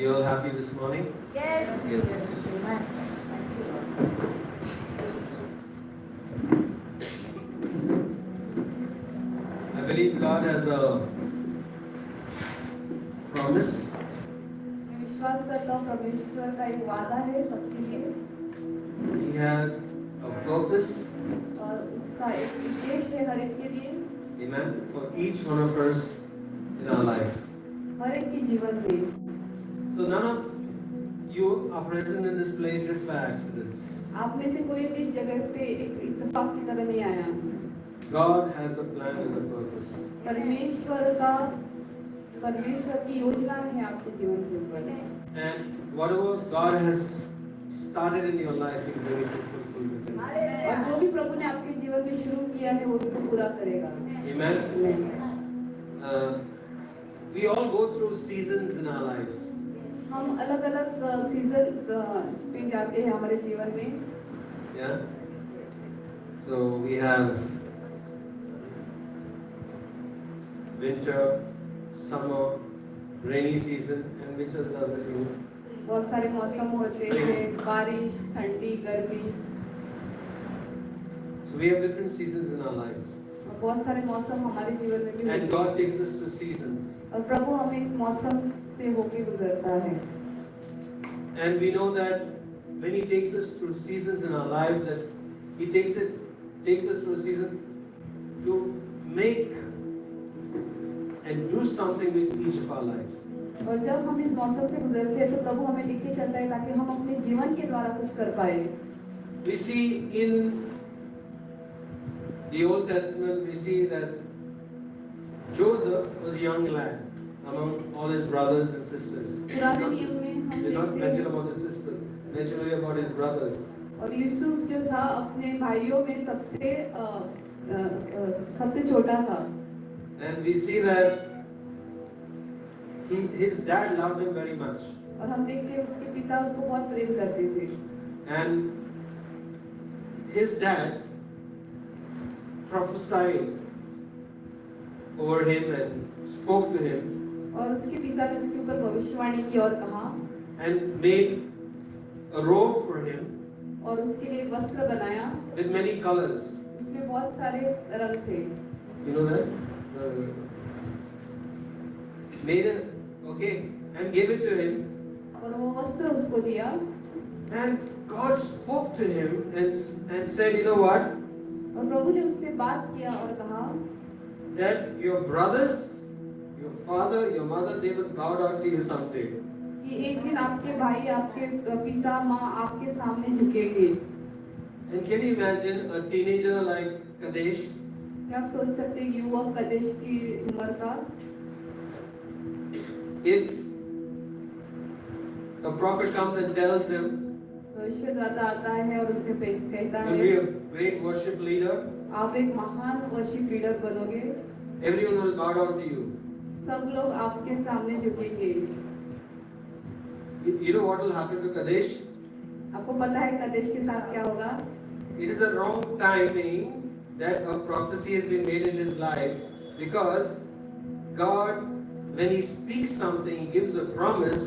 You all happy this morning? Yes. Yes. Amen. I believe God has a promise. मैं विश्वास करता हूँ परमेश्वर का एक वादा है सबके लिए He has a purpose. और उसका एक उद्देश्य है हर एक के लिए, Amen. For each one of us in our lives. हर एक के जीवन में। So none of you are present in this place just by accident. आप में से कोई भी इस जगह पे एक इत्तेफाक की तरह नहीं आया। God has a plan and a purpose. परमेश्वर की योजना है आपके जीवन के ऊपर। And whatever God has started in your life, He will bring it to fulfillment. और जो भी प्रभु ने आपके जीवन में शुरू किया है वो उसको पूरा करेगा। Amen. We all go through seasons in our lives. हम अलग-अलग सीजन पे जाते हैं हमारे जीवन में। Yeah. So we have winter, summer, rainy season, and which is the other season? बहुत सारे मौसम होते हैं, बारिश, ठंडी, गर्मी। So we have different seasons in our lives. और बहुत सारे मौसम हमारे जीवन में भी And होते God हैं। takes us to seasons. और प्रभु हमें इस मौसम से होके गुजरता है। And we know that when He takes us through seasons in our lives, that He takes us through a season to make and do something with each of our lives. और जब हम इस मौसम से गुजरते हैं तो प्रभु हमें लेके चलता है ताकि हम अपने जीवन के द्वारा कुछ कर पाए। We see in the Old Testament, we see that Joseph was a young lad among all his brothers and sisters. पुराने नियम में हम Did not देखते mention हैं about his sisters, mention only about his brothers. और यूसुफ जो था अपने भाइयों में सबसे छोटा था। And we see that his dad loved him very much. और हम देखते हैं उसके पिता उसको बहुत प्रेम करते थे। And his dad prophesied over him and spoke to him और उसके पिता ने उसके ऊपर भविष्यवाणी की और कहा and made a robe for him और उसके लिए एक वस्त्र बनाया with many colors. इसमें बहुत सारे रंग थे। You know that? Made it, okay, and gave it to him. और वो वस्त्र उसको दिया And God spoke to him and said, you know what? और प्रभु ने उससे बात किया और कहा That your brothers, your father, your mother, they will bow down to you someday. कि एक दिन आपके भाई, आपके पिता, माँ आपके सामने झुकेंगे। And can you imagine a teenager like Kadesh? क्या आप सोच सकते हैं युवक कदेश की उम्र का? If a prophet comes and tells him, भविष्यद्वक्ता आता है और उससे कहता you'll be है a great worship leader, आप एक महान वर्शिप लीडर बनोगे, everyone will bow down to you. सब लोग आपके सामने झुकेंगे। You know what will happen to Kadesh? आपको पता है कदेश के साथ क्या होगा? It is a wrong timing that a prophecy has been made in his life, because God, when He speaks something, He gives a promise.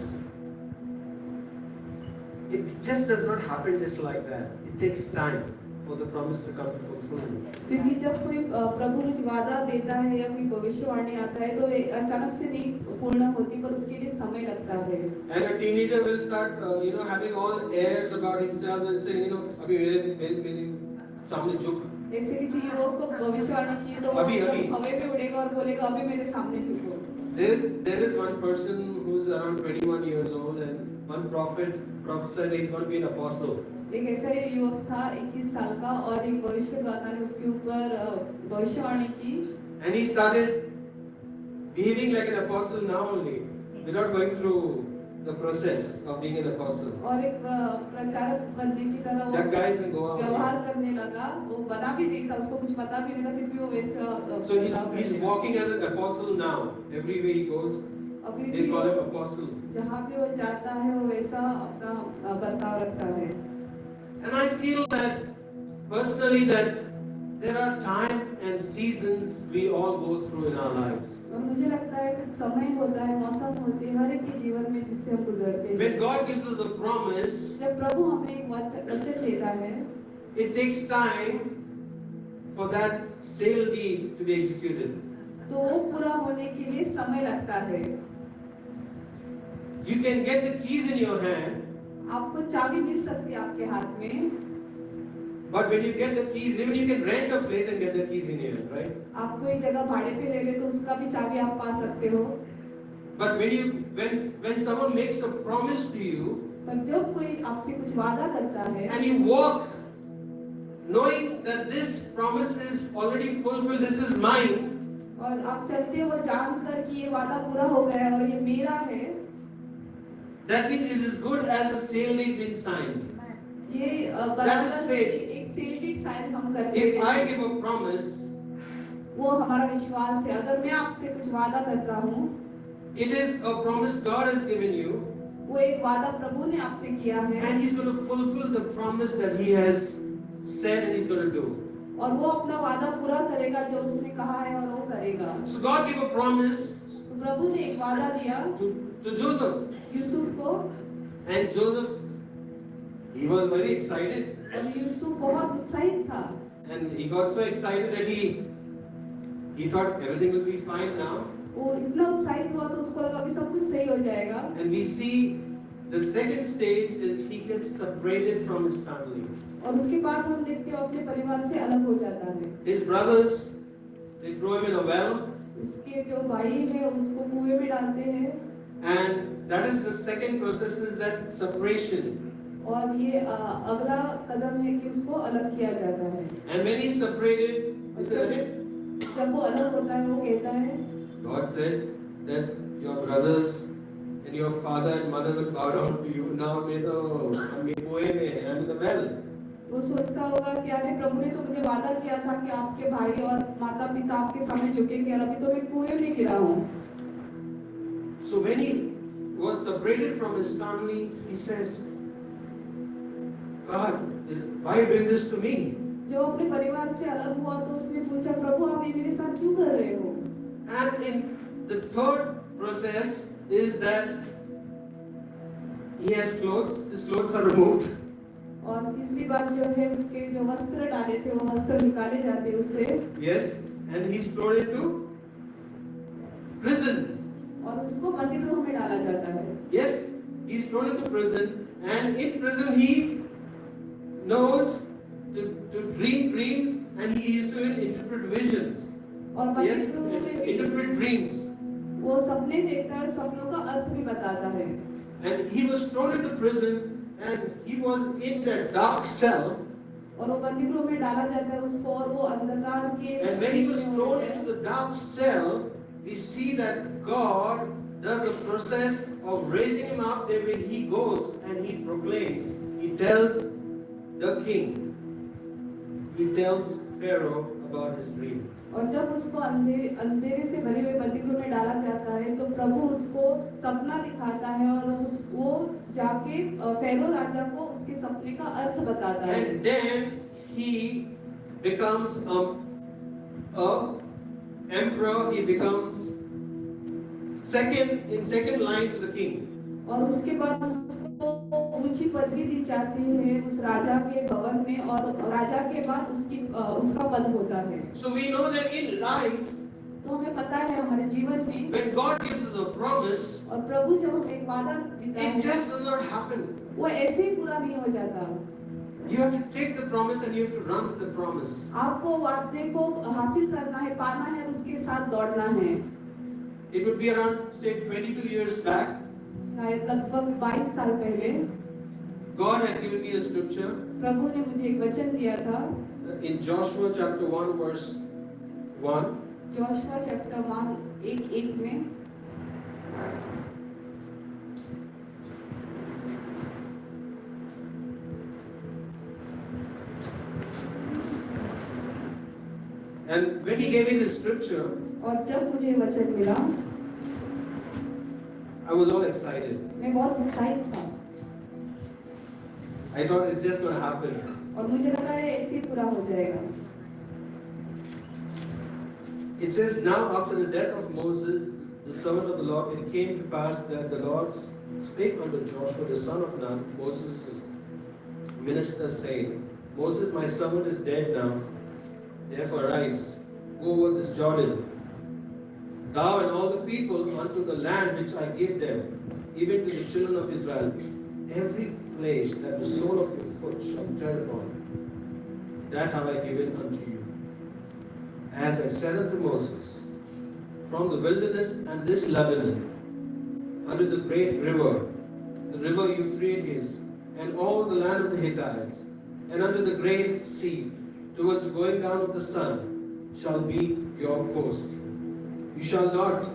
It just does not happen just like that. It takes time for the promise to come to fulfillment. क्योंकि जब कोई प्रभु कुछ वादा देता है या कोई भविष्यवाणी आता है तो अचानक से नहीं पूर्ण होती, पर उसके लिए समय लगता है। And a teenager will start, having all airs about himself and saying, अभी मेरे सामने झुक। ऐसे किसी युवक को भविष्यवाणी की तो अभी। हवा में उड़ेगा और बोलेगा अभी मेरे सामने झुको। There is one person who's around 21 years old, and one prophet prophesied he's going to be an apostle. एक ऐसा युवक था 21 साल का और एक भविष्यद्वक्ता ने उसके ऊपर भविष्यवाणी की। And he started behaving like an apostle now only, without going through the process of being an apostle. और एक प्रचारक बनने की तरह That guy is in Goa. व्यवहार करने लगा। वो बना भी नहीं था, उसको कुछ पता भी नहीं था, फिर भी वो वैसा So he's walking as an apostle now. Everywhere he goes, अभी they भी call him apostle. जहाँ भी वो जाता है वो वैसा अपना बर्ताव रखता है। And I feel that personally that there are times and seasons we all go through in our lives. और मुझे लगता है कि समय होता है, मौसम होते हैं हर एक के जीवन में जिससे हम गुजरते हैं। When God gives us a promise, जब प्रभु हमें एक वचन देता है, it takes time for that sale deed to be executed. तो वो पूरा होने के लिए समय लगता है। You can get the keys in your hand, आपको चाबी मिल सकती है आपके हाथ में, but when you get the keys, even you can rent a place and get the keys in your hand, right? आप कोई जगह भाड़े पे ले ले तो उसका भी चाबी आप पा सकते हो। But when someone makes a promise to you पर जब कोई आपसे कुछ वादा करता है and you walk knowing that this promise is already fulfilled, this is mine, और आप चलते हो जानकर कि ये वादा पूरा हो गया है और ये मेरा है, that means it is good as a sale deed being signed. ये बराबर है कि एक सेल डीड साइन हम करते If I हैं। give a promise, वो हमारा विश्वास है। अगर मैं आपसे कुछ वादा करता हूँ, it is a promise God has given you, वो एक वादा प्रभु ने आपसे किया है and He's going to fulfill the promise that He has said and He's going to do. और वो अपना वादा पूरा करेगा जो उसने कहा है और वो करेगा। So God gave a promise तो प्रभु ने एक वादा दिया to Joseph, यूसुफ को, and Joseph, he was very excited, और यूसुफ बहुत उत्साहित था and he got so excited that he thought everything will be fine now. वो इतना उत्साहित हुआ तो उसको लगा अभी सब कुछ सही हो जाएगा। And we see the second stage is he gets separated from his family. और उसके बाद हम देखते हैं अपने परिवार से अलग हो जाता है। His brothers, they throw him in a well, उसके जो भाई है उसको कुएं में डालते हैं, and that is the second process, is that separation. और ये अगला कदम है कि उसको अलग किया जाता है। And when he's separated, he said, जब वो अलग होता है वो कहता है, God said that your brothers and your father and mother will bow down to you. Now I'm in the well. वो सोचता होगा कि अरे प्रभु ने तो मुझे वादा किया था कि आपके भाई और माता पिता आपके सामने झुकेंगे और अभी तो मैं कुएं में गिरा हूँ। So when he was separated from his family, he says, God, why are you doing this to me? जो अपने परिवार से अलग हुआ तो उसने पूछा प्रभु आप ये मेरे साथ क्यों कर रहे हो? And in the third process is that he has clothes, his clothes are removed. और तीसरी बात जो है उसके जो वस्त्र डाले थे वो वस्त्र निकाले जाते हैं उससे, Yes, and he's thrown into prison. और उसको बंदी गृह में डाला जाता है। Yes, he's thrown into prison, and in prison he knows to dream dreams, and he used to interpret visions. और बंदी Yes, गृह में भी interpret dreams. वो सपने देखता है, सपनों का अर्थ भी बताता है। And he was thrown into prison, and he was in a dark cell. और वो बंदी गृह में डाला जाता है उसको, और वो अंधकार के And when he was thrown into the dark cell, we see that God does a process of raising him up. There when he goes and he proclaims, he tells the king, he tells Pharaoh about his dream. और जब उसको अंधेरे से भरे हुए बंदी गृह में डाला जाता है तो प्रभु उसको सपना दिखाता है और वो जाके फेरो राजा को उसके सपने का अर्थ बताता है। And then he becomes a emperor. He becomes second line to the king. और उसके बाद उसको ऊंची पदवी दी जाती है उस राजा के भवन में, और राजा के बाद उसका पद होता है। So we know that in life, तो हमें पता है हमारे जीवन में when God gives us a promise, और प्रभु जब हमें एक वादा देता it है just does not happen. वो ऐसे ही पूरा नहीं हो जाता। You have to take the promise and you have to run with the promise. आपको वादे को हासिल करना है, पाना है, उसके साथ दौड़ना है। It would be around, say, 22 years back. शायद लगभग 22 साल पहले God had given me a scripture प्रभु ने मुझे एक वचन दिया था in Joshua chapter 1 verse 1. Joshua chapter 1:1 में, And when he gave me the scripture, और जब मुझे वचन मिला I was all excited. मैं बहुत उत्साहित था I thought it's just going to happen. और मुझे लगा ये ऐसे ही पूरा हो जाएगा। It says, now after the death of Moses, the servant of the Lord, it came to pass that the Lord spake unto Joshua the son of Nun, Moses' minister, saying, Moses my servant is dead now, therefore arise, go over this Jordan, thou and all the people unto the land which I give them, even to the children of Israel. Every place that the sole of your foot shall tread upon, that have I given unto you. As I said unto Moses, from the wilderness and this Lebanon, unto the great river, the river Euphrates, and all the land of the Hittites, and unto the great sea, towards the going down of the sun, shall be your coast. You shall not,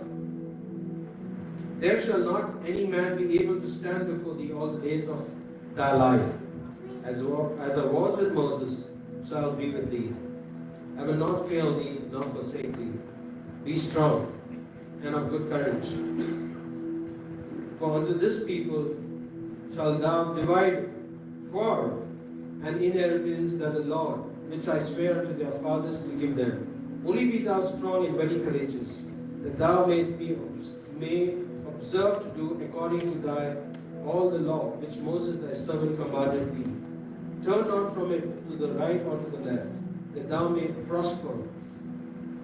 there shall not any man be able to stand before thee all the days of thy life. As I was with Moses, so I will be with thee. I will not fail thee, nor forsake thee. Be strong and of good courage. For unto this people shalt thou divide for an inheritance that the Lord, which I swear unto their fathers to give them. Only be thou strong and very courageous, that thou may observe to do according to thy all the law which Moses thy servant commanded thee. Turn not from it to the right or to the left, that thou may prosper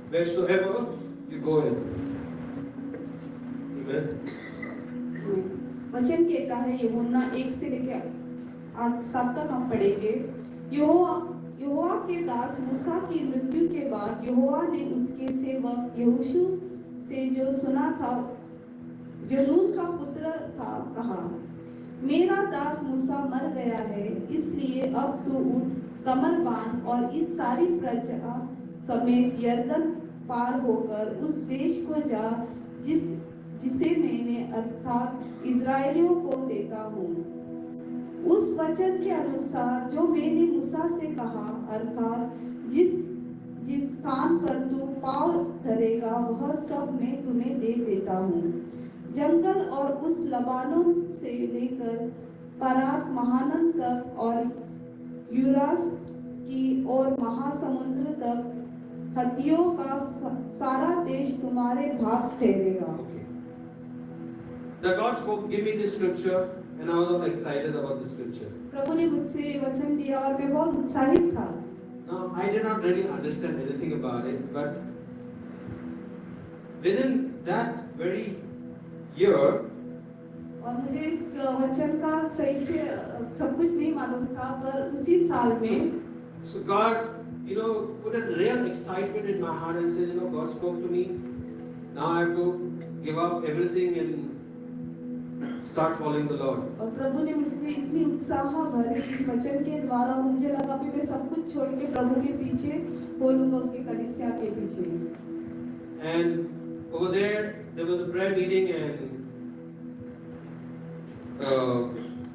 wheresoever you go in. Amen. वचन कहता है यूहन्ना 1 से लेकर 7 तक हम पढ़ेंगे। यहोवा के दास मूसा की मृत्यु के बाद यहोवा ने उसके सेवक यहोशू से जो सुना था, जो नून का पुत्र था, कहा, मेरा दास मूसा मर गया है, इसलिए अब तू उठ, कमर बांध और इस सारी प्रजा समेत यरदन पार होकर उस देश को जा जिसे मैंने अर्थात इजराइलियों को देता हूँ। उस वचन के अनुसार जो मैंने मूसा से कहा, अर्थात जिस स्थान पर तू पाँव धरेगा वह सब मैं तुम्हें दे देता हूँ। जंगल और उस लबानोन से लेकर परात महानद तक और यूरास की और महासमुद्र तक हत्तियों का सारा देश तुम्हारे भाग ठहरेगा। The God spoke, give me this scripture, and I was all excited about the scripture. प्रभु ने मुझसे वचन दिया और मैं बहुत उत्साहित था। Now I did not really understand anything about it, but within that very year, और मुझे इस वचन का सही से सब कुछ नहीं मालूम था, पर उसी साल में so God, put a real excitement in my heart and said, God spoke to me. Now I have to give up everything and start following the Lord. और प्रभु ने मुझे इतनी उत्साह भरी इस वचन के द्वारा, और मुझे लगा कि मैं सब कुछ छोड़ के प्रभु के पीछे बोलूंगा, उसके कलीसिया के पीछे। And over there was a prayer meeting, and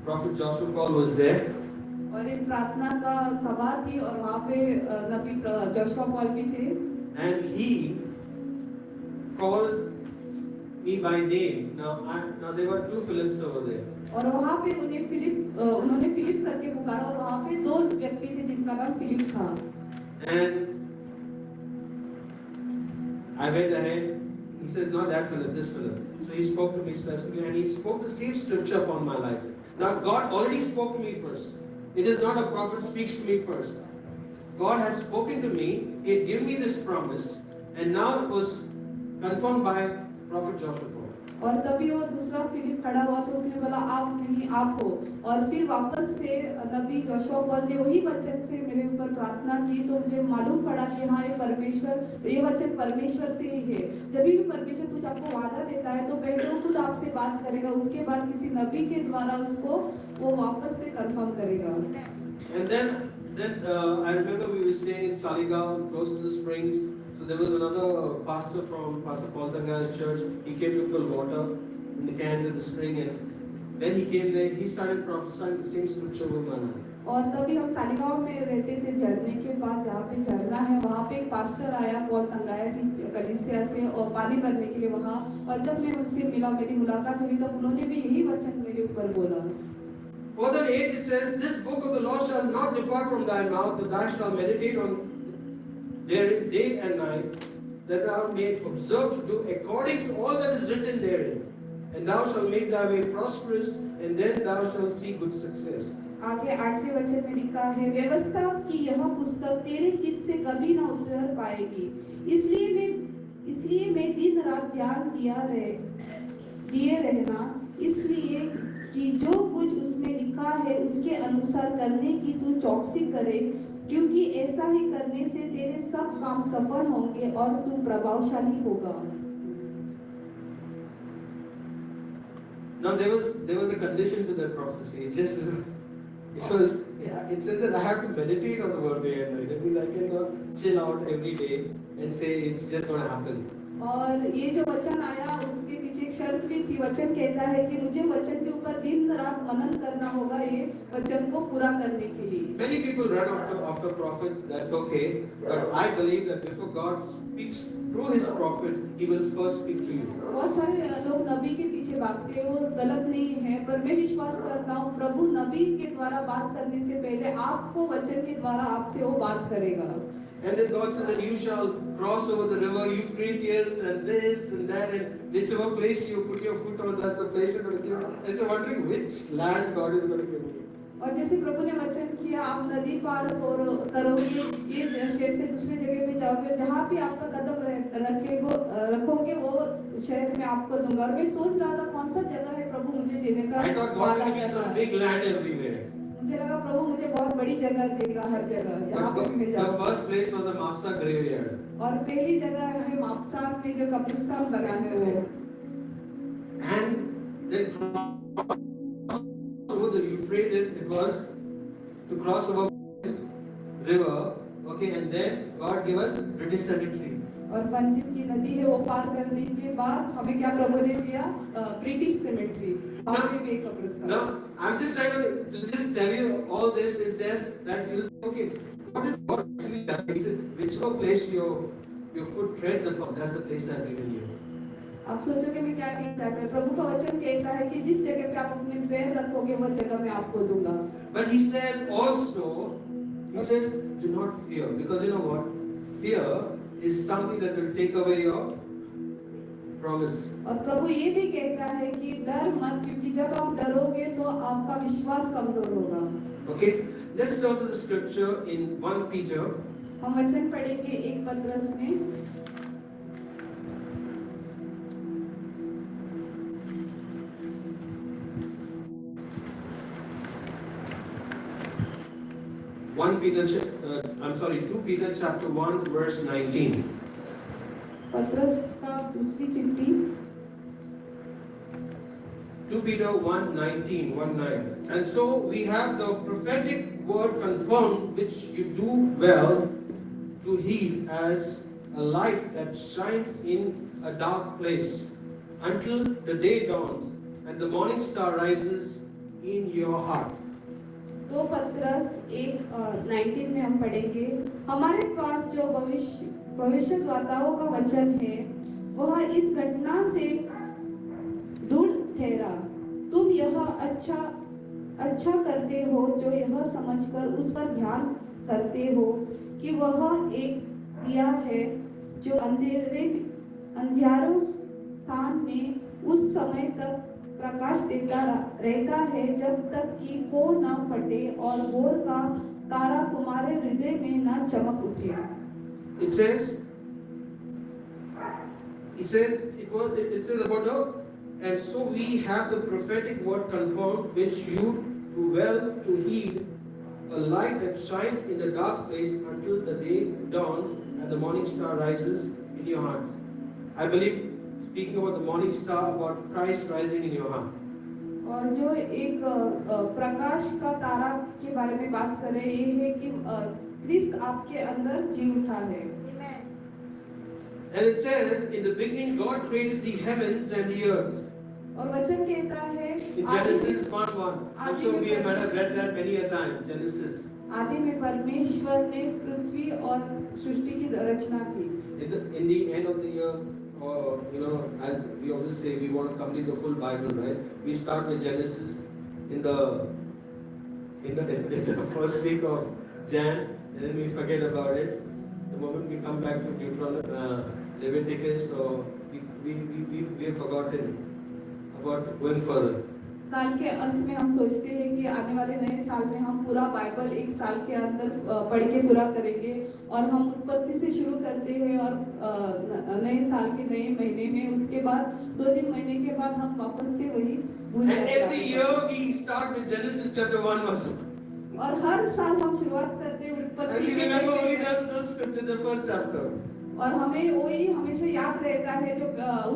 Prophet Joshua Paul was there. और एक प्रार्थना का सभा थी और वहाँ पे नबी जोशुआ पॉल भी थे। And he called me by name. Now there were 2 Philips over there. और वहाँ पे उन्होंने फिलिप करके पुकारा, और वहाँ पे 2 व्यक्ति थे जिनका नाम फिलिप था। And I went ahead. He says, not that Philip, this Philip. So he spoke to me specifically, and he spoke the same scripture upon my life. Now God already spoke to me first. It is not a prophet speaks to me first. God has spoken to me. He had given me this promise, and now it was confirmed by Prophet Joshua Paul. और तभी वो दूसरा Philip खड़ा हुआ तो उसने बोला आप नहीं आप हो, और फिर वापस से नबी जोशुआ पॉल ने वही वचन से मेरे ऊपर प्रार्थना की, तो मुझे मालूम पड़ा कि हाँ ये वचन परमेश्वर से ही है। जब भी परमेश्वर कुछ आपको वादा देता है तो पहले वो खुद आपसे बात करेगा, उसके बाद किसी नबी के द्वारा उसको वो वापस से कंफर्म करेगा। And then I remember we were staying in Saligaon, close to the springs. So there was another pastor from Pastor Paul Tang's church. He came to fill water in the cans at the spring, and when he came there, he started prophesying the same scripture over my life. और तभी हम सालिगांव में रहते थे, झरने के पास जहाँ पे झरना है वहाँ पे एक पास्टर आया पॉल तंगाया की कलीसिया से और पानी भरने के लिए वहाँ, और जब मैं उनसे मिला, मेरी मुलाकात हुई, तब उन्होंने भी यही वचन मेरे ऊपर बोला। Further 8 it says, this book of the law shall not depart from thy mouth, but thou shalt meditate on day and night, that thou mayest observe to do according to all that is written therein. And thou shalt make thy way prosperous, and then thou shalt see good success. आगे 8वें वचन में लिखा है, व्यवस्था की यह पुस्तक तेरे चित्त से कभी न उतर पाएगी, इसलिए मैं दिन रात ध्यान दिए रहना, इसलिए कि जो कुछ उसमें लिखा है उसके अनुसार करने की तू चौकसी करे, क्योंकि ऐसा ही करने से तेरे सब काम सफल होंगे और तू प्रभावशाली होगा। Now there was a condition to that prophecy. It said that I have to meditate on the word day and night. That means I cannot chill out every day and say it's just going to happen. और ये जो वचन आया उसके पीछे एक शर्त भी थी। वचन कहता है कि मुझे वचन के ऊपर दिन रात मनन करना होगा ये वचन को पूरा करने के लिए। Many people run after prophets. That's okay, but I believe that before God speaks through His prophet, He will first speak to you. बहुत सारे लोग नबी के पीछे भागते हैं, वो गलत नहीं है, पर मैं विश्वास करता हूँ प्रभु नबी के द्वारा बात करने से पहले आपको वचन के द्वारा आपसे वो बात करेगा। And then God says that you shall cross over the river Euphrates and this and that, and whichever place you put your foot on, that's the place you're going to give. And so wondering which land God is going to give you. और जैसे प्रभु ने वचन किया, आप नदी पार करोगे, ये शहर से दूसरी जगह पे जाओगे, जहाँ भी आपका कदम रखोगे वो शहर में आपको दूंगा। और मैं सोच रहा था कौन सा जगह है प्रभु मुझे देने का वादा कर रहा है। मुझे लगा प्रभु मुझे बहुत बड़ी जगह देगा, हर जगह जहाँ पे मैं जाऊँ। The first place was the Mapsa graveyard. और पहली जगह है मापसा में जो कब्रिस्तान बना है वो। And then over the Euphrates, it was to cross over river, okay, and then God gave us British cemetery. और पंजिम की नदी है वो पार करने के बाद हमें क्या प्रभु ने दिया? British cemetery. Now, I'm just trying to just tell you all this is just that you'll say, okay, what is God actually done? He said, whichever place your foot treads upon, that's the place I've given you. आप सोचोगे मैं क्या कहना चाहता है? प्रभु का वचन कहता है कि जिस जगह पे आप अपने पैर रखोगे वो जगह मैं आपको दूंगा। But he says also, he says, do not fear, because you know what? Fear is something that will take away your promise. और प्रभु ये भी कहता है कि डर मत, क्योंकि जब आप डरोगे तो आपका विश्वास कमजोर होगा। Okay, let's turn to the scripture in 1 Peter. हम वचन पढ़ेंगे 1 पत्रस में। 2 Peter chapter 1 verse 19. पत्रस का दूसरी चिट्ठी 2 Peter 1:19. And so we have the prophetic word confirmed, which you do well to heed as a light that shines in a dark place until the day dawns and the morning star rises in your heart. तो पत्रस 1:19 में हम पढ़ेंगे, हमारे पास जो भविष्यद्वक्ताओं का वचन है वह इस घटना से दृढ़ ठहरा। तुम यह अच्छा करते हो जो यह समझकर उस पर ध्यान करते हो कि वह एक दिया है जो अंधियारों स्थान में उस समय तक प्रकाश देता रहता है जब तक कि वो न फटे और भोर का तारा तुम्हारे हृदय में न चमक उठे। It says about the, and so we have the prophetic word confirmed, which you do well to heed, a light that shines in the dark place until the day dawns and the morning star rises in your heart. I believe, speaking about the morning star, about Christ rising in your heart. और जो एक प्रकाश का तारा के बारे में बात कर रहे हैं, ये है कि क्रिस्त आपके अंदर जी उठा है। And it says, in the beginning God created the heavens and the earth. और वचन कहता है in Genesis 1:1. I'm sure we have read that many a time. Genesis. आदि में परमेश्वर ने पृथ्वी और सृष्टि की रचना की। In the end of the year, or as we always say, we want to complete the full Bible, right? We start with Genesis in the first week of Jan, and then we forget about it. The moment we come back to Leviticus, or we have forgotten about going further. साल के अंत में हम सोचते हैं कि आने वाले नए साल में हम पूरा बाइबल एक साल के अंदर पढ़ के पूरा करेंगे, और हम उत्पत्ति से शुरू करते हैं और नए साल के नए महीने में उसके बाद 2-3 महीने के बाद हम वापस से वही भूल And जाते every हैं। year we start with Genesis chapter 1 verse 1. और हर साल हम शुरुआत करते हैं And उत्पत्ति we के remember only पहले, the scripture, the first chapter. और हमें वही हमेशा याद रहता है जो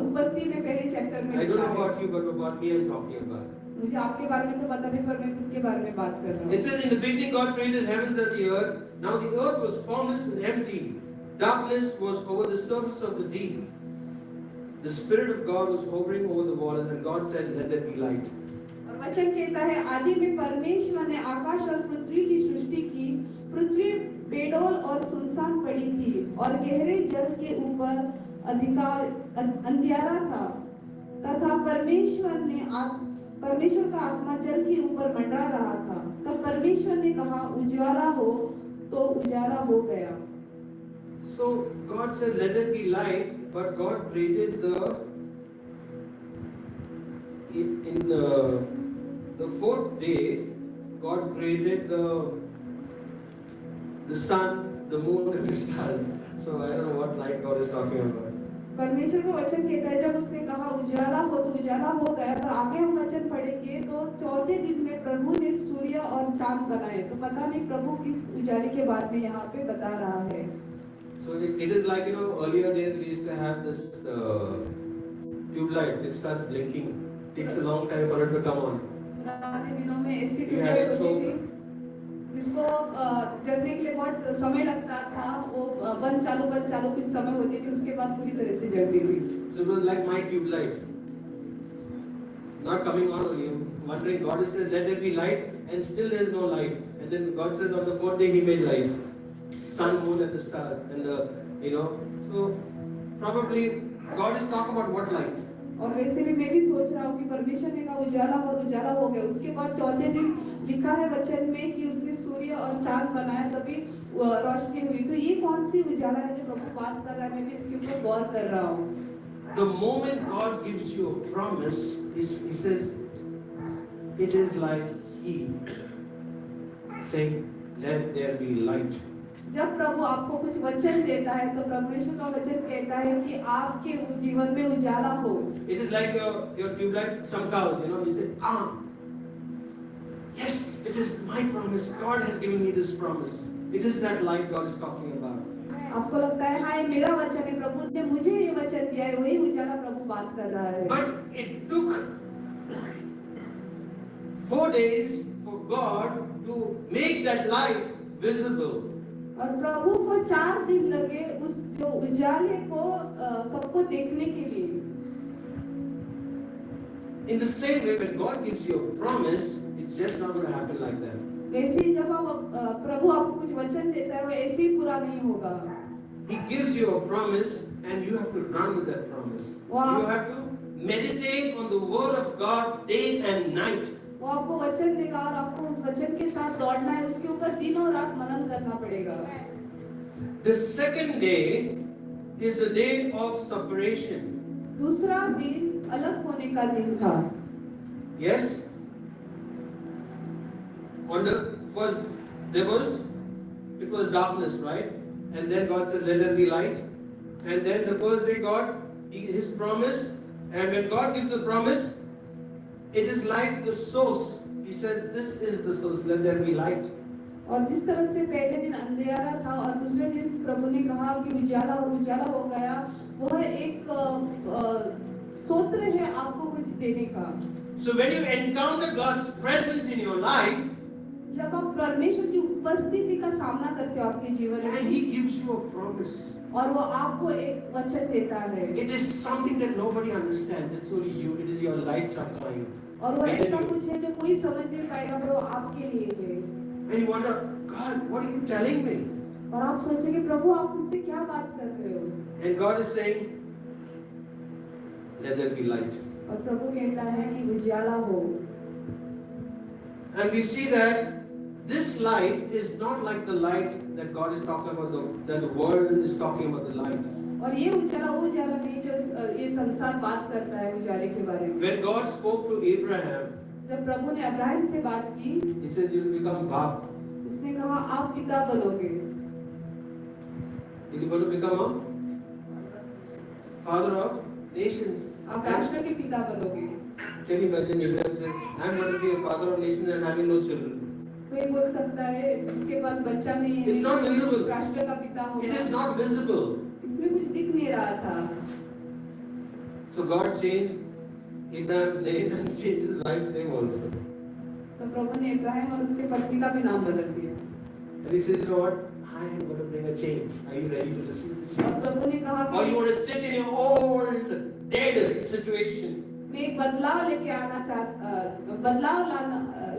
उत्पत्ति में पहले चैप्टर में I don't know लिखा है। about you, but about me I'm talking about. मुझे आपके बारे में तो पता नहीं, पर मैं खुद के बारे में बात कर रहा It हूँ। says, in the beginning God created heavens and the earth. Now the earth was formless and empty. Darkness was over the surface of the deep. The Spirit of God was hovering over the waters, and God said, let there be light. और वचन कहता है, आदि में परमेश्वर ने आकाश और पृथ्वी की सृष्टि की। पृथ्वी बेडौल और सुनसान पड़ी थी, और गहरे जल के ऊपर अंधियारा था, तथा परमेश्वर का आत्मा जल के ऊपर मंडरा रहा था। तब परमेश्वर ने कहा, उजाला हो, तो उजाला हो गया। So God said, let there be light, but God created the fourth day, God created the sun, the moon, and the stars. So I don't know what light God is talking about. परमेश्वर का वचन कहता है, जब उसने कहा उजाला हो तो उजाला हो गया। पर आगे हम वचन पढ़ेंगे तो चौथे दिन में प्रभु ने सूर्य और चांद बनाए। तो पता नहीं प्रभु किस उजाले के बारे में यहाँ पे बता रहा है। So it is like, earlier days we used to have this tube light. It starts blinking. Takes a long time for it to come on. पुराने दिनों में ऐसी You had ट्यूबलाइट it होती so- थी जिसको जलने के लिए बहुत समय लगता था। वो बंद चालू कुछ समय होती थी, उसके बाद पूरी तरह से जलती थी। So it was like my tube light. Not coming on only. I'm wondering, God says, let there be light, and still there is no light. And then God says, on the fourth day He made light. Sun, moon, and the stars. And so probably God is talking about what light? और वैसे भी मैं भी सोच रहा हूँ कि परमेश्वर ने कहा उजाला और उजाला हो गया। उसके बाद चौथे दिन लिखा है वचन में कि उसने सूर्य और चांद बनाया, तभी रोशनी हुई। तो ये कौन सी उजाला है जो प्रभु बात कर रहा है? मैं भी इसके ऊपर गौर कर रहा हूँ। The moment God gives you a promise, He says, it is like He saying, let there be light. जब प्रभु आपको कुछ वचन देता है तो परमेश्वर का वचन कहता है कि आपके जीवन में उजाला हो। It is like your tube light chamkaus, you say, yes, it is my promise. God has given me this promise. It is that light God is talking about. आपको लगता है हाँ ये मेरा वचन है, प्रभु ने मुझे ये वचन दिया है, वही उजाला प्रभु बात कर रहा है। But it took 4 days for God to make that light visible. और प्रभु को 4 दिन लगे उस जो उजाले को सबको देखने के लिए। In the same way, when God gives you a promise, it's just not going to happen like that. वैसे ही जब प्रभु आपको कुछ वचन देता है, वो ऐसे ही पूरा नहीं होगा। He gives you a promise, and you have to run with that promise. Wow. You have to meditate on the word of God day and night. वो आपको वचन देगा और आपको उस वचन के साथ दौड़ना है, उसके ऊपर दिन और रात मनन करना पड़ेगा। The second day is the day of separation. दूसरा दिन अलग होने का दिन था। Yes? On the first, it was darkness, right? And then God said, let there be light. And then the first day His promise, and when God gives the promise, it is like the source. He said, this is the source, let there be light. और जिस तरह से पहले दिन अंधेरा था और दूसरे दिन प्रभु ने कहा कि उजाला और उजाला हो गया, वह एक सूत्र है आपको कुछ देने का। So when you encounter God's presence in your life, जब आप परमेश्वर की उपस्थिति का सामना करते हो आपके जीवन and में, He gives you a promise, और वो आपको एक वचन देता है, it is something that nobody understands. It's only you. It is your light supply. और वो ऐसा कुछ है जो कोई समझ नहीं पाएगा, पर वो आपके लिए है। And you wonder, God, what are you telling me? और आप सोचोगे प्रभु आप मुझसे क्या बात कर रहे हो? And God is saying, let there be light. और प्रभु कहता है कि उजाला हो। And we see that this light is not like the light that God is talking about, that the world is talking about the light. और ये उजाला वो उजाला नहीं जो ये संसार बात करता है उजाले के बारे में। When God spoke to Abraham, जब प्रभु ने अब्राहम से बात की, He said, "You will become Bap." उसने कहा आप पिता बनोगे। You're going to become a father of nations. आप राष्ट्र के पिता बनोगे। Can you imagine Abraham saying, "I'm going to be a father of nations and having no children"? कोई बोल सकता है जिसके पास बच्चा नहीं है, It's not visible. राष्ट्र का पिता It होगा। is not visible. इसमें कुछ दिख नहीं रहा था। So God changed Abraham's name and changed his wife's name also. तो प्रभु ने इब्राहिम और उसके पत्नी का भी नाम बदल दिया। And He says, "You know what? I am going to bring a change. Are you ready to receive this और change? प्रभु ने कहा Or you कि want to sit in your old, dead situation?" मैं एक बदलाव लेके बदलाव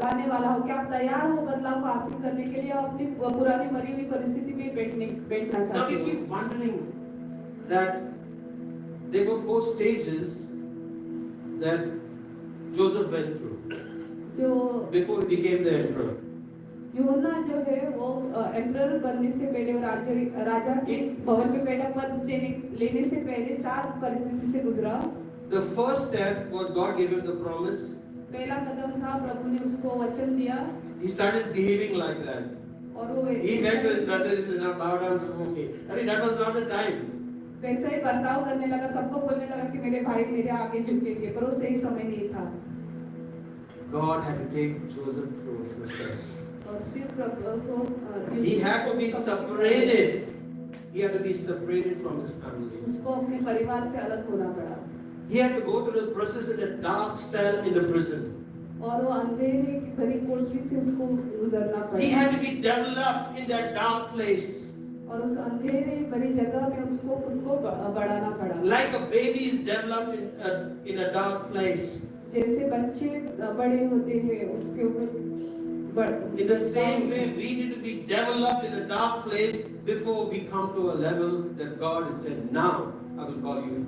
लाने वाला हूँ। क्या आप तैयार हो बदलाव को हासिल करने के लिए, अपनी पुरानी मरी हुई परिस्थिति में बैठना Now चाहते we हो? keep wondering that there were 4 stages that Joseph went through जो before he became the emperor. यूहन्ना जो है वो एम्परर बनने से पहले और राजा के भवन में पहला पद लेने से पहले 4 परिस्थिति से गुजरा। The first step was God gave him the promise. पहला कदम था प्रभु ने उसको वचन दिया He started behaving like that. और वो He went to his brother and said, "Now bow down before me." I mean, that was not the time. वैसा ही बर्ताव करने लगा, सबको बोलने लगा कि मेरे भाई मेरे आगे झुकेंगे, पर वो सही समय नहीं था। God had to take Joseph through a process. और फिर प्रभु को He had to be separated. He had to be separated from his family. उसको अपने परिवार से अलग होना पड़ा He had to go through the process in a dark cell in the prison. और वो अंधेरे की भरी कोठरी से उसको गुजरना He पड़ा had to be developed in that dark place. और उस अंधेरे भरी जगह में उसको खुद को बढ़ाना पड़ा। Like a baby is developed in a dark place. जैसे बच्चे बड़े होते हैं उसके ऊपर In the same way, we need to be developed in a dark place before we come to a level that God has said, "Now I will call you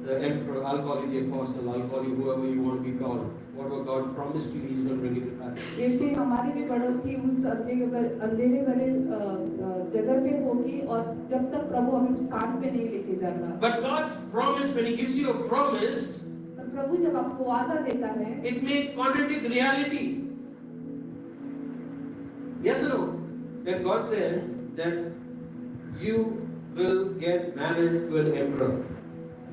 the emperor, I'll call you the apostle, I'll call you whoever you want to be called." Whatever God promised you, He's going to bring it to pass. जैसे हमारी भी बढ़ोतरी उस अंधेरे भरे जगह पे होगी और जब तक प्रभु हमें उस काम पे नहीं लेके जाता। But God's promise, when He gives you a promise, पर प्रभु जब आपको वादा देता है, it may contradict reality. Yes or no? When God says that you will get married to an emperor,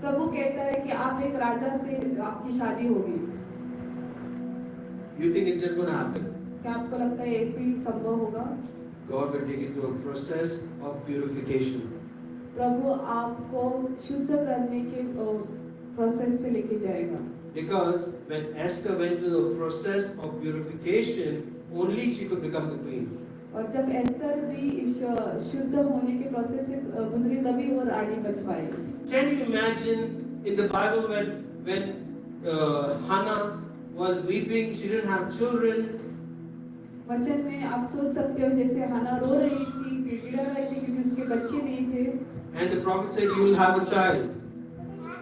प्रभु कहता है कि आप एक राजा से आपकी शादी होगी, you think it's just going to happen? क्या आपको लगता है ऐसे ही संभव होगा? God will take you through a process of purification. प्रभु आपको शुद्ध करने के प्रोसेस से लेके जाएगा। Because when Esther went through the process of purification, only she could become the queen. और जब एस्तर भी इस शुद्ध होने के प्रोसेस से गुजरी तभी वो रानी बन पाई। Can you imagine in the Bible when Hannah was weeping, she didn't have children. वचन में आप सोच सकते हो जैसे हन्ना रो रही थी, गिड़गिड़ा रही थी क्योंकि उसके बच्चे नहीं थे। And the prophet said, "You will have a child."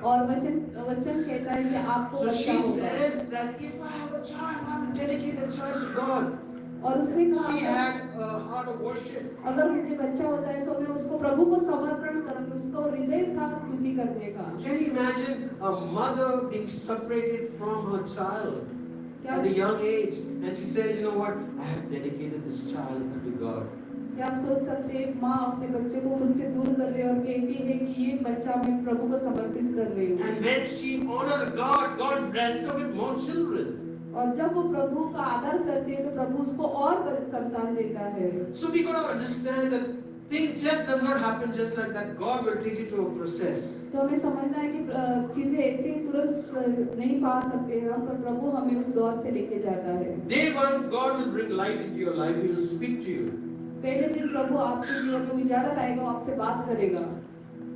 और वचन कहता है कि आपको So बच्चा she होगा। says that if I have a child, I will dedicate the child to God. और उसने She कहा had a heart of worship. अगर मुझे बच्चा होता है तो मैं उसको प्रभु को समर्पण करूंगी। उसका हृदय था स्तुति करने का। Can you imagine a mother being separated from her child at a young age, and she says, "You know what? I have dedicated this child unto God." क्या आप सोच सकते हैं माँ अपने बच्चे को खुद से दूर कर रही है और कहती है कि ये बच्चा मैं प्रभु को समर्पित कर रही हूँ। And when she honored God, God blessed her with more children. और जब वो प्रभु का आदर करती है तो प्रभु उसको और संतान देता है। So we got to understand that things just does not happen just like that. God will take you through a process. तो हमें समझना है कि चीजें ऐसे ही तुरंत नहीं पा सकते हम, पर प्रभु हमें उस दौर से लेके जाता है। Day one, God will bring light into your life. He will speak to you. पहले दिन प्रभु आपके जीवन में उजाला लाएगा, आपसे बात करेगा।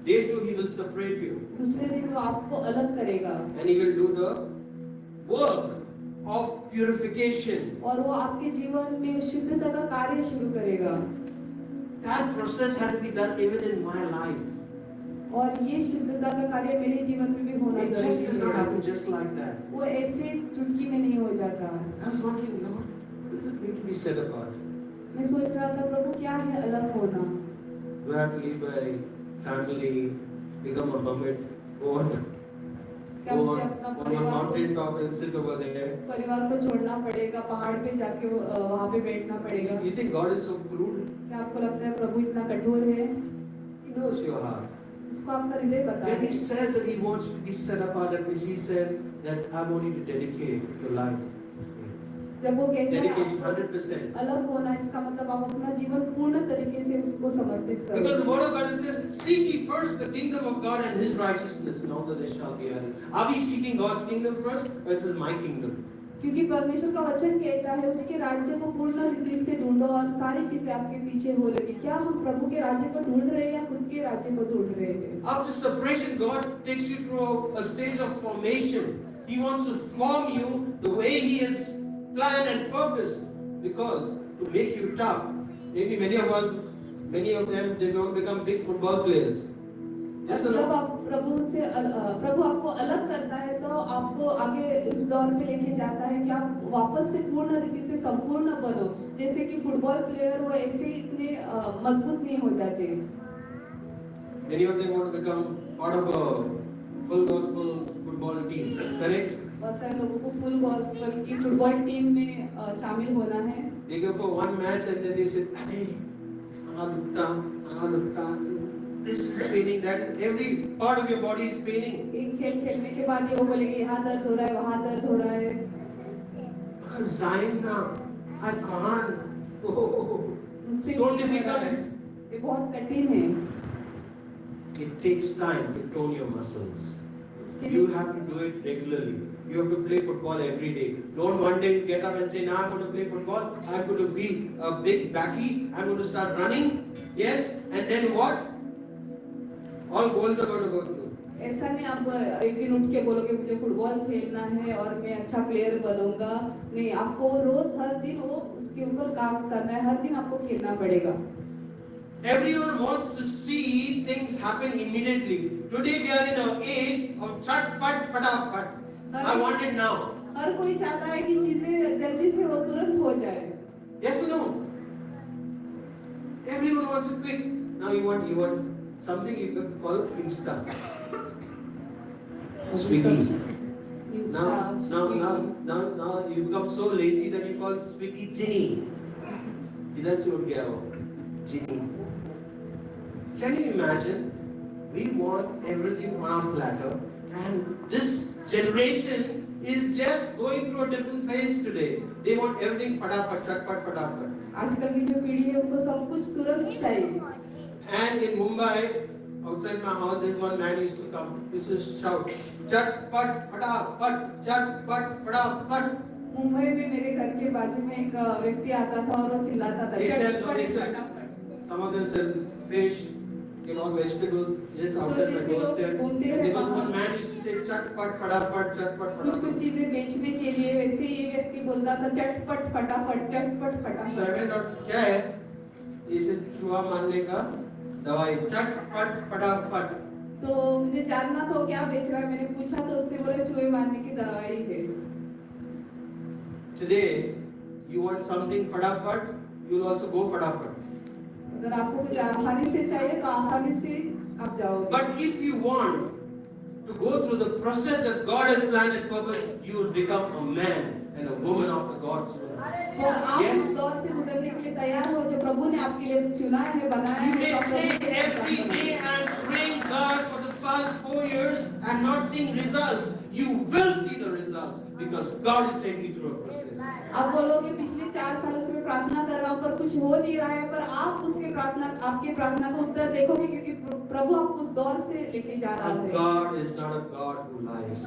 Day two, He will separate you. दूसरे दिन वो आपको अलग करेगा And He will do the work of purification. और वो आपके जीवन में शुद्धता का कार्य शुरू करेगा। That process had to be done even in my life. और ये शुद्धता का कार्य मेरे जीवन में भी होना It just does not जरूरी happen है। just like that. वो ऐसे चुटकी में नहीं हो जाता। I was wondering, Lord, what does it mean to be set apart? मैं सोच रहा था प्रभु क्या है अलग होना? Do I have to leave my family, become a hermit, go on क्या मुझे अपना a परिवार mountain को top and sit over there. छोड़ना पड़ेगा, पहाड़ पे जाके वहाँ पे बैठना पड़ेगा? You think God is so cruel? क्या आपको लगता है प्रभु इतना कठोर है? He knows your heart. उसको आपका हृदय पता When है। He says that He wants to be set apart, that means He says that I want you to dedicate your life. जब वो कहते हैं Dedication आपको 100%. अलग होना, इसका मतलब आप अपना जीवन पूर्ण तरीके से उसको समर्पित Because the करो। word of God says, seek ye first the kingdom of God and His righteousness, and all the rest shall be added. Are we seeking God's kingdom first, or it is my kingdom? क्योंकि परमेश्वर का वचन कहता है उसके राज्य को पूर्ण रीति से ढूंढो और सारी चीजें आपके पीछे हो लगी। क्या हम प्रभु के राज्य को ढूंढ रहे हैं या खुद के राज्य को ढूंढ रहे हैं? After separation, God takes you through a stage of formation. He wants to form you the way He has planned and purposed, because to make you tough. Maybe many of them, they don't become big football players. Yes or जब no? आप प्रभु आपको अलग करता है तो आपको आगे इस दौर पे लेके जाता है कि आप वापस से पूर्ण रीति से संपूर्ण बनो। जैसे कि फुटबॉल प्लेयर वो ऐसे ही इतने मजबूत नहीं हो जाते। Many of them want to become part of a full gospel football team. Correct? बहुत सारे लोगों को फुल गॉस्पेल की फुटबॉल टीम में शामिल होना है। They go for one match and then they say, "Hey, Adukta, this is paining, that is, every part of your body is paining." एक खेल खेलने के बाद ये वो बोलेंगे यहाँ दर्द हो रहा है, वहाँ दर्द हो रहा है। Because Zaina, I can't. Oh, मुझसे so नहीं हो रहा है। difficult. ये बहुत कठिन है। It takes time to tone your muscles. इसके You लिए have to do it regularly. You have to play football every day. Don't one day get up and say, "Now I'm going to play football. I'm going to be a big backy. I'm going to start running." Yes, and then what? All goals are going to go through. ऐसा नहीं आप एक दिन उठ के बोलोगे मुझे football खेलना है और मैं अच्छा प्लेयर बनूंगा। नहीं, आपको रोज हर दिन वो उसके ऊपर काम करना है, हर दिन आपको खेलना पड़ेगा। Everyone wants to see things happen immediately. Today we are in an age of chat pat fatafat. I want it now. हर कोई चाहता है कि चीजें जल्दी से वो तुरंत हो जाए। Yes or no? Everyone wants it quick. Now you want something you could call Insta. Swiggy. Now you become so lazy that you call Swiggy Ginny. इधर से उठ गया वो Ginny. Can you imagine? We want everything on our platter, and this generation is just going through a different phase today. They want everything fatafat, chatpat, fatafat. आजकल की जो पीढ़ी है उनको सब कुछ तुरंत चाहिए। And in Mumbai, outside my house, there's one man used to come. He used to shout, chatpat, fatafat, chatpat, fatafat. Mumbai में मेरे घर के बाजू में एक व्यक्ति आता था और वो चिल्लाता था They sell, चटपट they sell. फटाफट। Some of them sell fish, vegetables, just outside my जैसे लोग doorstep. घूमते And हैं there was बाहर। one man used to say, chatpat, fatafat, chatpat, कुछ fatafat. चीजें बेचने के लिए वैसे ये व्यक्ति बोलता था चटपट फटाफट, चटपट So I फटाफट। went out, क्या है? इसे चूहा मारने का दवाई, चटपट, फटाफट. तो मुझे जानना था वो क्या बेच रहा है। मैंने पूछा तो उसने बोला चूहे मारने की दवाई है। Today, you want something fatafat, you'll also go fatafat. अगर आपको कुछ आसानी से चाहिए तो आसानी से आप जाओगे। But if you want to go through the process that God has planned and purposed, you will become a man and a woman after God's will. और आप Yes. उस दौर से गुजरने के लिए तैयार हो जो प्रभु ने आपके लिए चुना है, बनाया You है। may तो आप say प्रभु के every साथ day बनाइए। I'm praying God for the past 4 years and not seeing results. You will see the result because God is taking you through a process. आप बोलोगे पिछले 4 सालों से मैं प्रार्थना कर रहा हूँ पर कुछ हो नहीं रहा है, पर आप उसके आपके प्रार्थना का उत्तर देखोगे क्योंकि प्रभु आपको उस दौर से लेके जा रहा And है। God is not a God who lies.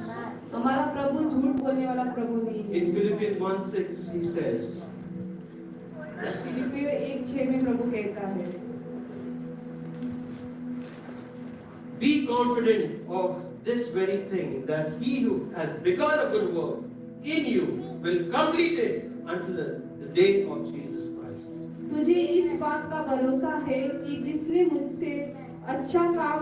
हमारा प्रभु झूठ बोलने वाला प्रभु नहीं है। In Philippians 1:6 he says, फिलिप्पियों 1:6 में प्रभु कहता है, be confident of this very thing, that he who has begun a good work in you will complete it until the day of Jesus Christ. तुझे इस बात का भरोसा है कि जिसने मुझसे अच्छा काम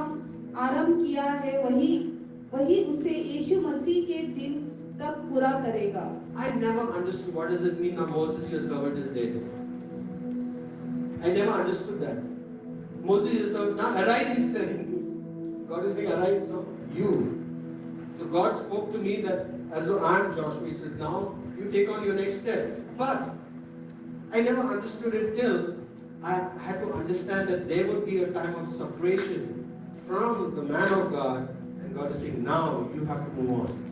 आरंभ किया है वही उसे यीशु मसीह के दिन तक पूरा करेगा। I never understood what does it mean now Moses your servant is dead. I never understood that. Moses is saying, now arise, he's saying. God is saying, arise, no, you. So God spoke to me that as though I am Joshua. He says, now you take on your next step. But I never understood it till I had to understand that there would be a time of separation from the man of God. And God is saying, now you have to move on.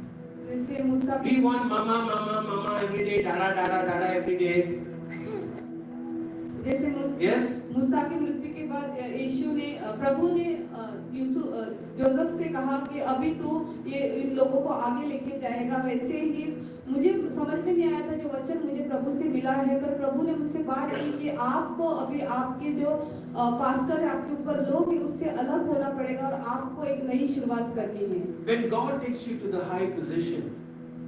जैसे मूसा We want mama every day, dada every day. जैसे Yes? मूसा की मृत्यु के बाद यीशु ने प्रभु ने Joseph से कहा कि अभी तू ये इन लोगों को आगे लेके जाएगा। वैसे ही मुझे समझ में नहीं आया था जो वचन मुझे प्रभु से मिला है, पर प्रभु ने मुझसे बात की कि आपको अभी आपके जो पास्टर है, आपके ऊपर लोग हैं, उससे अलग होना पड़ेगा और आपको एक नई शुरुआत करनी है। When God takes you to the high position,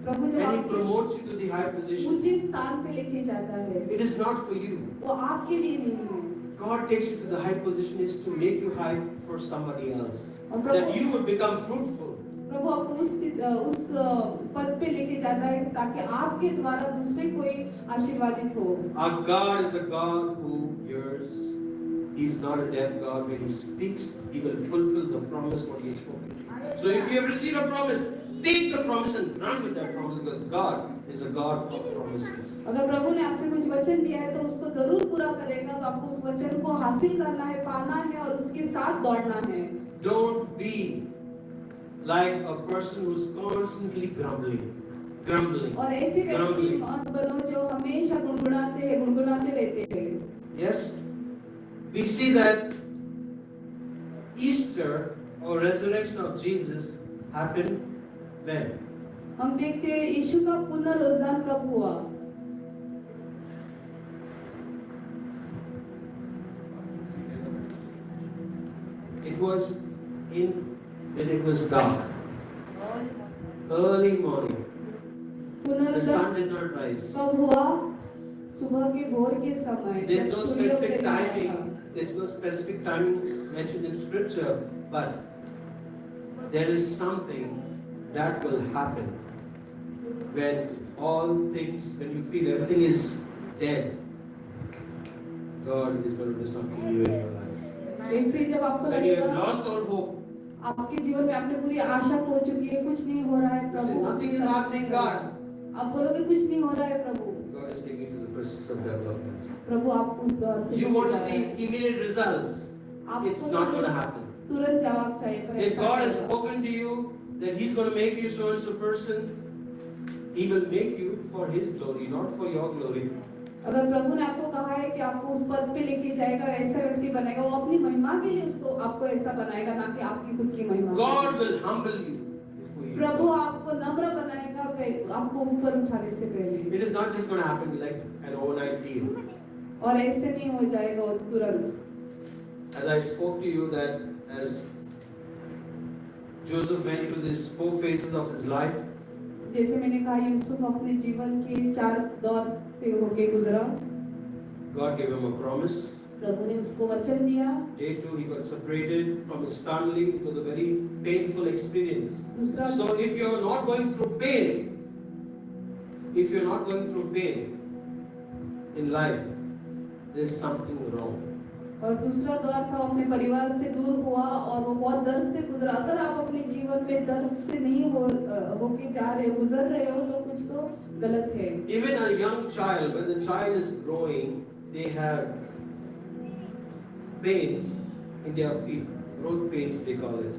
Prabhu and जब He आपको promotes you to the high position, ऊंचे स्थान पे लेके जाता है, it is not for you. वो आपके लिए नहीं है। God takes you to the high position is to make you high for somebody else. और प्रभु That you would become fruitful. प्रभु आपको उस पद पे लेके जाता है ताकि आपके द्वारा दूसरे कोई आशीर्वादित हो। Our God is a God who hears. He is not a deaf God. When He speaks, He will fulfill the promise what He has spoken. So if you have received a promise, take the promise and run with that promise, because God is a God of promises. अगर प्रभु ने आपसे कुछ वचन दिया है तो उसको जरूर पूरा करेगा, तो आपको उस वचन को हासिल करना है, पाना है और उसके साथ दौड़ना है। Don't be like a person who's constantly grumbling. और ऐसे व्यक्ति मत बनो जो हमेशा गुनगुनाते रहते हैं। Yes, we see that Easter or resurrection of Jesus happened when? हम देखते हैं यीशु का पुनरुत्थान कब हुआ? It was when it was dark, early morning. The पुनरुत्थान sun did not rise. कब हुआ? सुबह के भोर के समय। There's जब no सूर्योदय specific हुआ था। timing. There's no specific timing mentioned in Scripture, but there is something that will happen when all things, when you feel everything is dead. God is going to do something new in your life. ऐसे जब आपको When you have लगेगा lost all hope, आपके जीवन में आपने पूरी आशा खो चुकी है, कुछ नहीं हो रहा है प्रभु, nothing is happening, God. आप बोलोगे कुछ नहीं हो रहा है प्रभु, God is taking you to the process of development. प्रभु आपको उस दौर से You want to निकाला see है। immediate results. It's not going to happen. तुरंत जवाब चाहिए, पर If ऐसा God has नहीं होगा। spoken to you that He's going to make you so and so person, He will make you for His glory, not for your glory. अगर प्रभु ने आपको कहा है कि आपको उस पद पे लेके जाएगा और ऐसा व्यक्ति बनाएगा, वो अपनी महिमा के लिए उसको आपको ऐसा बनाएगा, ना कि आपकी खुद की महिमा। God will humble you. प्रभु आपको नम्र बनाएगा आपको ऊपर उठाने से पहले। It is not just going to happen like an overnight deal. और ऐसे नहीं हो जाएगा वो तुरंत। As I spoke to you that as Joseph went through these 4 phases of his life, जैसे मैंने कहा यूसुफ अपने जीवन के 4 दौर से होके गुजरा। God gave him a promise. प्रभु ने उसको वचन दिया। Day 2 he got separated from his family. It was a very painful experience. दूसरा So if you are not going through pain, in life, there is something wrong. और दूसरा दौर था अपने परिवार से दूर हुआ और वो बहुत दर्द से गुजरा। अगर आप अपने जीवन में दर्द से नहीं होके जा रहे हो, गुजर रहे हो, तो कुछ तो गलत है। Even a young child, when the child is growing, they have pains in their feet, growth pains they call it.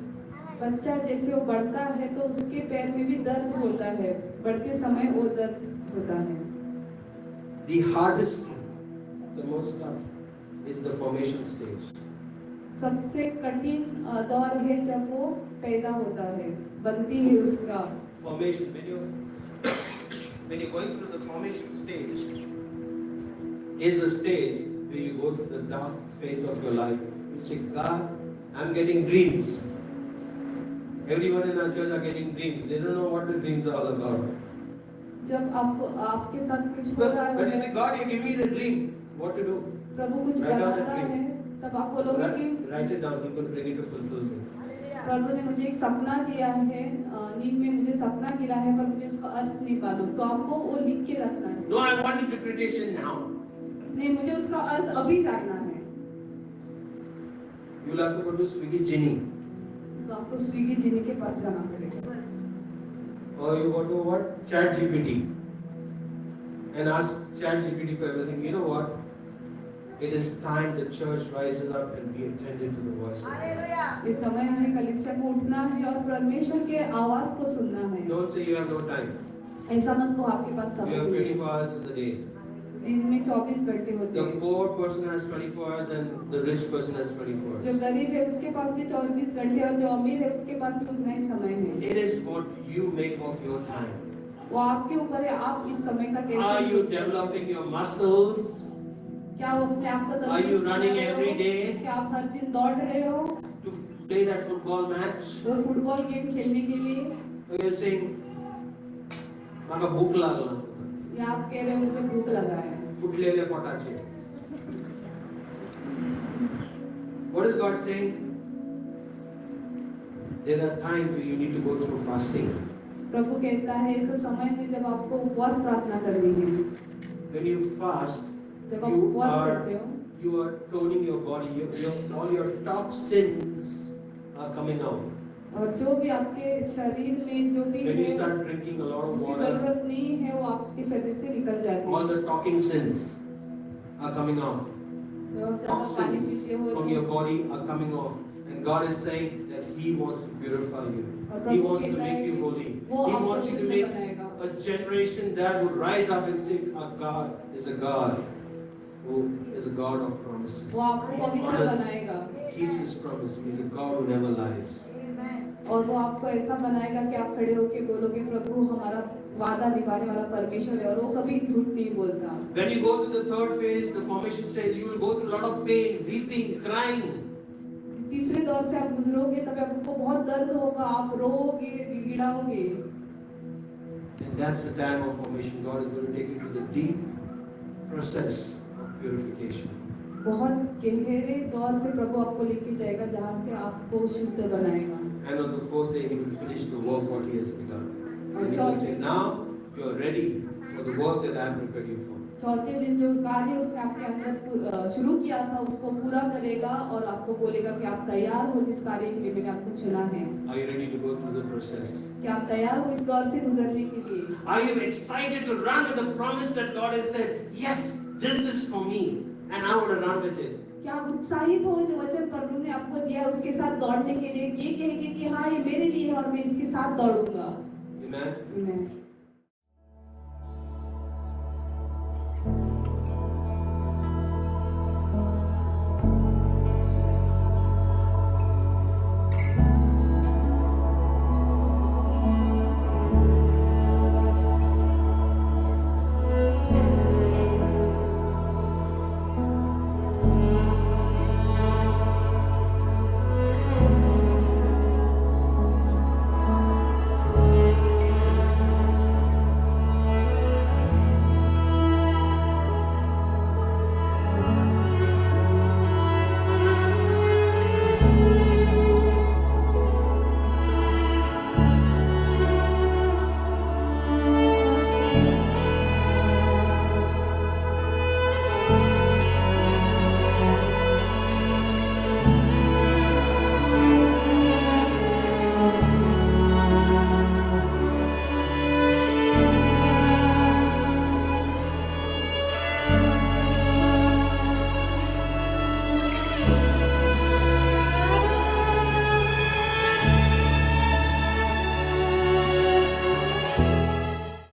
बच्चा जैसे वो बढ़ता है तो उसके पैर में भी दर्द होता है, बढ़ते समय वो दर्द होता है। The hardest, the most tough, is the formation stage. सबसे कठिन दौर है जब वो पैदा होता है, बनती है उसका। Formation, when you're going through the formation stage, is the stage where you go through the dark phase of your life. You say, God, I'm getting dreams. Everyone in our church are getting dreams. They don't know what the dreams are all about. जब आपके साथ कुछ हो But रहा when you है, say, God, you give me the dream, what to do? प्रभु कुछ Write down बताता that है, dream. तब आप बोलोगे कि Write it down. He's going to bring it to fulfillment. प्रभु ने मुझे एक सपना दिया है, नींद में मुझे सपना गिरा है, पर मुझे उसका अर्थ नहीं मालूम, तो आपको वो लिख के रखना है। No, I want interpretation now. नहीं, मुझे उसका अर्थ अभी जानना है। you'll have to go to Swiggy Genie. तो आपको स्विगी जिनी के पास जाना पड़ेगा, Or you go to what? Chat GPT. And ask Chat GPT for everything. You know what? It is time the church rises up and be attentive to the voice of God. ये समय है कलीसिया को उठना है और परमेश्वर के आवाज को सुनना है। Don't say you have no time. ऐसा मत को आपके पास You समय have नहीं 24 hours in the day. है। दिन में 24 घंटे होते The हैं। poor person has 24 hours and the rich person has 24 जो hours. गरीब है उसके पास भी 24 घंटे और जो अमीर है उसके पास भी उतना ही समय है। It is what you make of your time. वो आपके ऊपर है, आप इस समय का कैसे Are you उपयोग करते हो? developing your muscles? क्या वो अपने आप को Are you तंदुरुस्त running बना रहे हो? every day? क्या आप हर दिन दौड़ रहे हो To play that football match? वो फुटबॉल गेम खेलने के लिए, Or you're saying, "Maka bhook lagla." या आप कह रहे हो मुझे भूख लगा है? Futlele potache. What is God saying? There are times where you need to go through fasting. प्रभु कहता है ऐसा समय है जब आपको उपवास प्रार्थना करनी है। When you fast, जब आप you उपवास करते are हो toning your body. All your toxins are coming out. और जो भी आपके शरीर में जो भी When है you start drinking a lot of उसकी water, जरूरत नहीं है वो आपके शरीर से निकल जाती all है। the toxins are coming out. जब आप ज्यादा पानी पीते Toxins हो from तो your body are coming off. And God is saying that He wants to purify you. और He प्रभु wants to कहता है make you कि holy. He वो आपको wants you to शुद्ध make बनाएगा। a generation that would rise up and say, "Our God is a God who is a God of promises. वो आपको पवित्र बनाएगा Keeps His promise. He's a God who never lies." और वो आपको ऐसा बनाएगा कि आप खड़े होके बोलोगे प्रभु हमारा वादा निभाने वाला परमेश्वर है और वो कभी झूठ नहीं बोलता। When you go to the third phase, the formation stage, you will go through a lot of pain, weeping, crying. तीसरे दौर से आप गुजरोगे तब आपको बहुत दर्द होगा, आप रोओगे, गिड़गिड़ाओगे। And that's the time of formation. God is going to take you to the deep process of purification. बहुत गहरे दौर से प्रभु आपको लेके जाएगा जहाँ से आपको शुद्ध बनाएगा। And on the fourth day, He will finish the work what He has begun. And He will say, "Now you are ready for the work that I have prepared you for." चौथे दिन जो कार्य उसने आपके अंदर शुरू किया था उसको पूरा करेगा और आपको बोलेगा कि आप तैयार हो जिस कार्य के लिए मैंने आपको चुना है। Are you ready to go through the process? क्या आप तैयार हो इस दौर से गुजरने के लिए? Are you excited to run with the promise that God has said, "Yes, this is for me," and I want to run with it? क्या आप उत्साहित हो जो वचन प्रभु ने आपको दिया है उसके साथ दौड़ने के लिए, ये कहेंगे कि हाँ ये मेरे लिए है और मैं इसके साथ दौड़ूंगा। Amen. Amen.